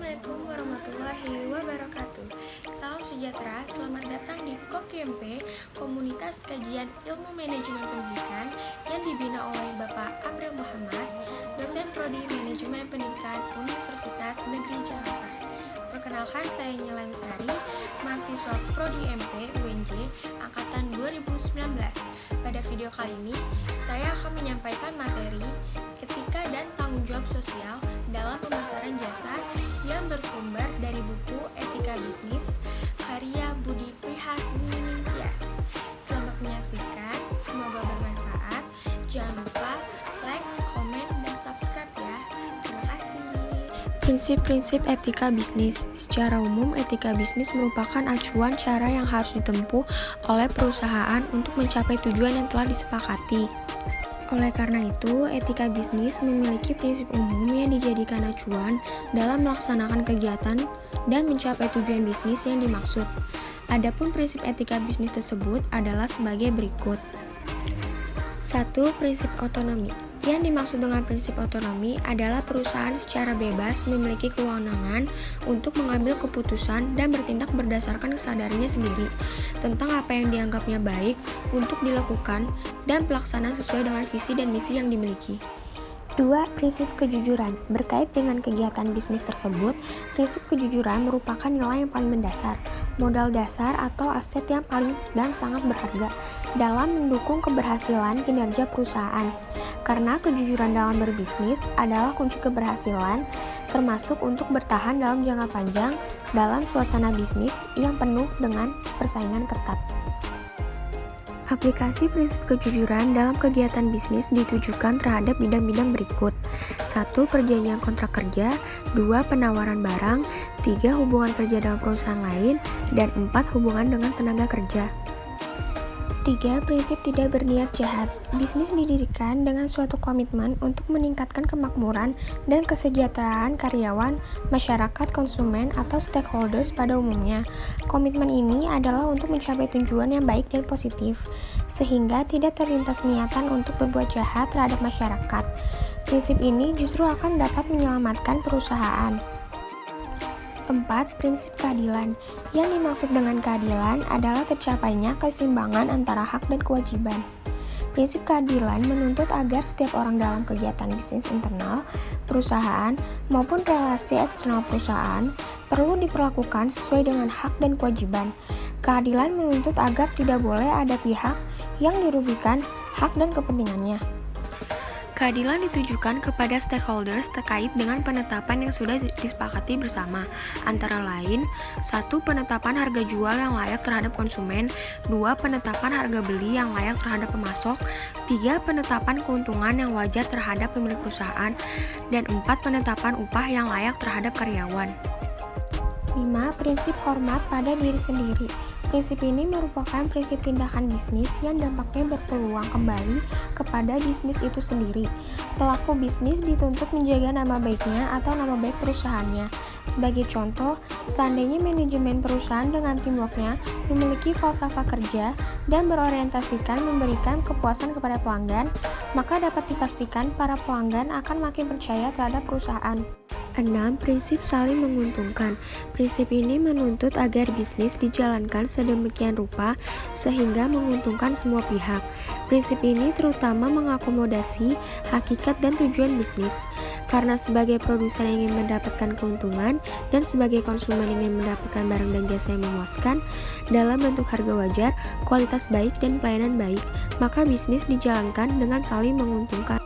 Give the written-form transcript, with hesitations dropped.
Assalamualaikum warahmatullahi wabarakatuh. Salam sejahtera, selamat datang di KOKMP, Komunitas Kajian Ilmu Manajemen Pendidikan yang dibina oleh Bapak April Muhammad, dosen Prodi Manajemen Pendidikan Universitas Negeri Jakarta. Perkenalkan, saya Nyelaim Sari, mahasiswa Prodi MP UNJ Angkatan 2019. Pada video kali ini, saya akan menyampaikan materi etika dan tanggung jawab sosial dalam pemasaran jasa yang bersumber dari buku Etika Bisnis karya Budi Prihatminingtyas. Selamat menyaksikan, semoga bermanfaat. Jangan lupa like, komen, dan subscribe ya. Terima kasih. Prinsip-prinsip etika bisnis. Secara umum, etika bisnis merupakan acuan cara yang harus ditempuh oleh perusahaan untuk mencapai tujuan yang telah disepakati. Oleh karena itu, etika bisnis memiliki prinsip umum yang dijadikan acuan dalam melaksanakan kegiatan dan mencapai tujuan bisnis yang dimaksud. Adapun prinsip etika bisnis tersebut adalah sebagai berikut. 1. Prinsip otonomi. Yang dimaksud dengan prinsip otonomi adalah perusahaan secara bebas memiliki kewenangan untuk mengambil keputusan dan bertindak berdasarkan kesadarannya sendiri tentang apa yang dianggapnya baik untuk dilakukan dan pelaksanaan sesuai dengan visi dan misi yang dimiliki. 2. Prinsip kejujuran. Berkait dengan kegiatan bisnis tersebut, prinsip kejujuran merupakan nilai yang paling mendasar, modal dasar atau aset yang paling dan sangat berharga dalam mendukung keberhasilan kinerja perusahaan. Karena kejujuran dalam berbisnis adalah kunci keberhasilan, termasuk untuk bertahan dalam jangka panjang dalam suasana bisnis yang penuh dengan persaingan ketat. Aplikasi prinsip kejujuran dalam kegiatan bisnis ditujukan terhadap bidang-bidang berikut. 1. Perjanjian kontrak kerja. 2. Penawaran barang. 3. Hubungan kerja dengan perusahaan lain. Dan 4. Hubungan dengan tenaga kerja. 3. Prinsip tidak berniat jahat. Bisnis didirikan dengan suatu komitmen untuk meningkatkan kemakmuran dan kesejahteraan karyawan, masyarakat, konsumen, atau stakeholders pada umumnya. Komitmen ini adalah untuk mencapai tujuan yang baik dan positif, sehingga tidak terlintas niatan untuk berbuat jahat terhadap masyarakat. Prinsip ini justru akan dapat menyelamatkan perusahaan. 4. Prinsip keadilan. Yang dimaksud dengan keadilan adalah tercapainya keseimbangan antara hak dan kewajiban. Prinsip keadilan menuntut agar setiap orang dalam kegiatan bisnis internal perusahaan maupun relasi eksternal perusahaan perlu diperlakukan sesuai dengan hak dan kewajiban. Keadilan menuntut agar tidak boleh ada pihak yang dirugikan hak dan kepentingannya. Keadilan ditujukan kepada stakeholders terkait dengan penetapan yang sudah disepakati bersama, antara lain 1. Penetapan harga jual yang layak terhadap konsumen. 2. Penetapan harga beli yang layak terhadap pemasok. 3. Penetapan keuntungan yang wajar terhadap pemilik perusahaan. Dan 4. Penetapan upah yang layak terhadap karyawan. 5. Prinsip hormat pada diri sendiri. Prinsip ini merupakan prinsip tindakan bisnis yang dampaknya berpeluang kembali kepada bisnis itu sendiri. Pelaku bisnis dituntut menjaga nama baiknya atau nama baik perusahaannya. Sebagai contoh, seandainya manajemen perusahaan dengan teamworknya memiliki falsafah kerja dan berorientasikan memberikan kepuasan kepada pelanggan, maka dapat dipastikan para pelanggan akan makin percaya terhadap perusahaan. 6. Prinsip saling menguntungkan. Prinsip ini menuntut agar bisnis dijalankan sedemikian rupa sehingga menguntungkan semua pihak. Prinsip ini terutama mengakomodasi hakikat dan tujuan bisnis. Karena sebagai produsen ingin mendapatkan keuntungan dan sebagai konsumen ingin mendapatkan barang dan jasa yang memuaskan dalam bentuk harga wajar, kualitas baik, dan pelayanan baik, maka bisnis dijalankan dengan saling menguntungkan.